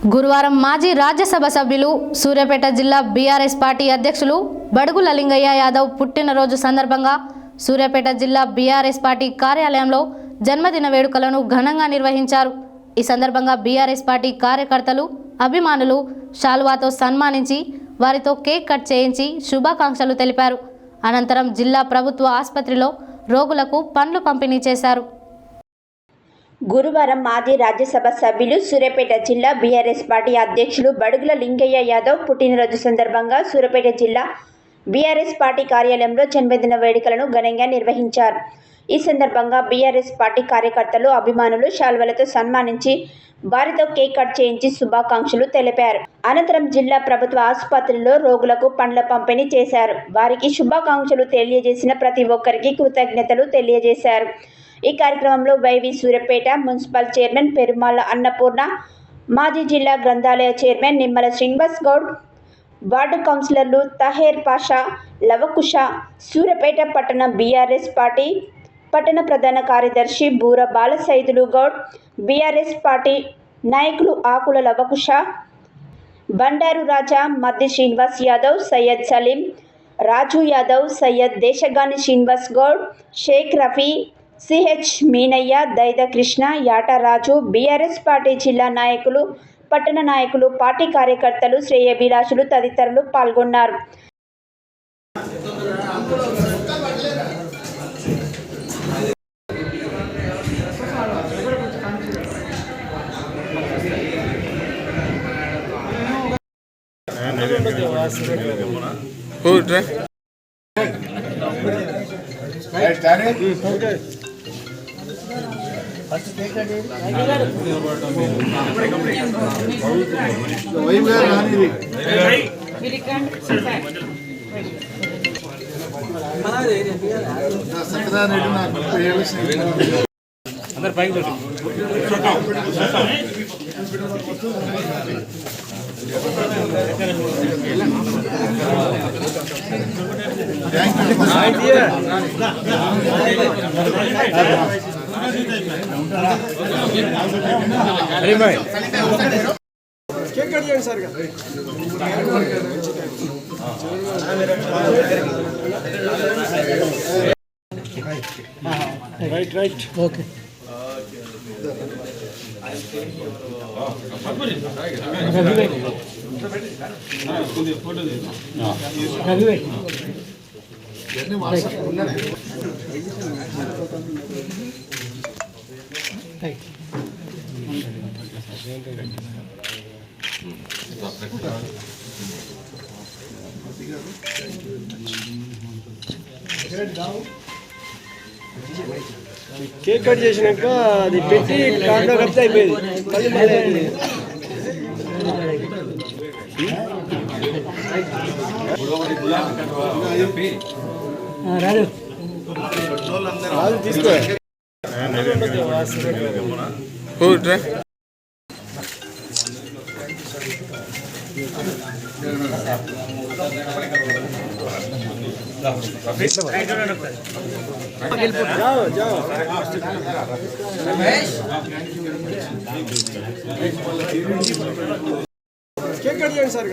గురువారం మాజీ రాజ్యసభ సభ్యులు సూర్యాపేట జిల్లా బీఆర్ఎస్ పార్టీ అధ్యక్షులు బడుగుల లింగయ్య యాదవ్ పుట్టినరోజు సందర్భంగా సూర్యాపేట జిల్లా బీఆర్ఎస్ పార్టీ కార్యాలయంలో జన్మదిన వేడుకలను ఘనంగా నిర్వహించారు। ఈ సందర్భంగా బీఆర్ఎస్ పార్టీ కార్యకర్తలు అభిమానులు శాలువాతో సన్మానించి వారితో కేక్ కట్ చేయించి శుభాకాంక్షలు తెలిపారు। అనంతరం జిల్లా ప్రభుత్వ ఆసుపత్రిలో రోగులకు పండ్లు పంపిణీ చేశారు। గురువారం మాజీ రాజ్యసభ సభ్యులు సూర్యాపేట జిల్లా బీఆర్ఎస్ పార్టీ అధ్యక్షులు బడుగుల లింగయ్య యాదవ్ పుట్టినరోజు సందర్భంగా సూర్యాపేట జిల్లా బీఆర్ఎస్ పార్టీ కార్యాలయంలో జన్మదిన వేడుకలను ఘనంగా నిర్వహించారు। ఈ సందర్భంగా బీఆర్ఎస్ పార్టీ కార్యకర్తలు అభిమానులు శాల్వలతో సన్మానించి వారితో కేక్ కట్ చేయించి శుభాకాంక్షలు తెలిపారు। అనంతరం జిల్లా ప్రభుత్వ ఆసుపత్రిలో రోగులకు పండ్ల పంపిణీ చేశారు। వారికి శుభాకాంక్షలు తెలియజేసిన ప్రతి ఒక్కరికి కృతజ్ఞతలు తెలియజేశారు। ఈ కార్యక్రమంలో వైవి సూర్యాపేట మున్సిపల్ చైర్మన్ పెరుమాల అన్నపూర్ణ, మాజీ జిల్లా గ్రంథాలయ చైర్మన్ నిమ్మల శ్రీనివాస్ గౌడ్, వార్డు కౌన్సిలర్లు తహేర్ పాషా, లవకుష, సూర్యాపేట పట్టణ బీఆర్ఎస్ పార్టీ పట్టణ ప్రధాన కార్యదర్శి బూర బాలసైదులు గౌడ్, బీఆర్ఎస్ పార్టీ నాయకులు ఆకుల లవకుష, బండారు రాజా, మద్ది శ్రీనివాస్ యాదవ్, సయ్యద్ సలీం, రాజు యాదవ్, సయ్యద్ దేశగాని శ్రీనివాస్ గౌడ్, షేక్ రఫీ, సిహెచ్ మీనయ్య, దైద కృష్ణ, యాట రాజు, బీఆర్ఎస్ పార్టీ జిల్లా నాయకులు, పట్టణ నాయకులు, పార్టీ కార్యకర్తలు, శ్రేయోభిలాషులు తదితరులు పాల్గొన్నారు। अंदर पైకి చూడు अरे भाई केक कट చేయండి sir right right okay Ravi భాई రవి भाई ఎన్ని వాట్సాప్ ఉన్నాయి రైట్ కేక్ కట్ చేసినాక అది పెట్టి కార్లో కడితే అయిపోయింది మళ్ళీ రాదు తీసుకో जाओ जाओ केक कट చేయండి సార్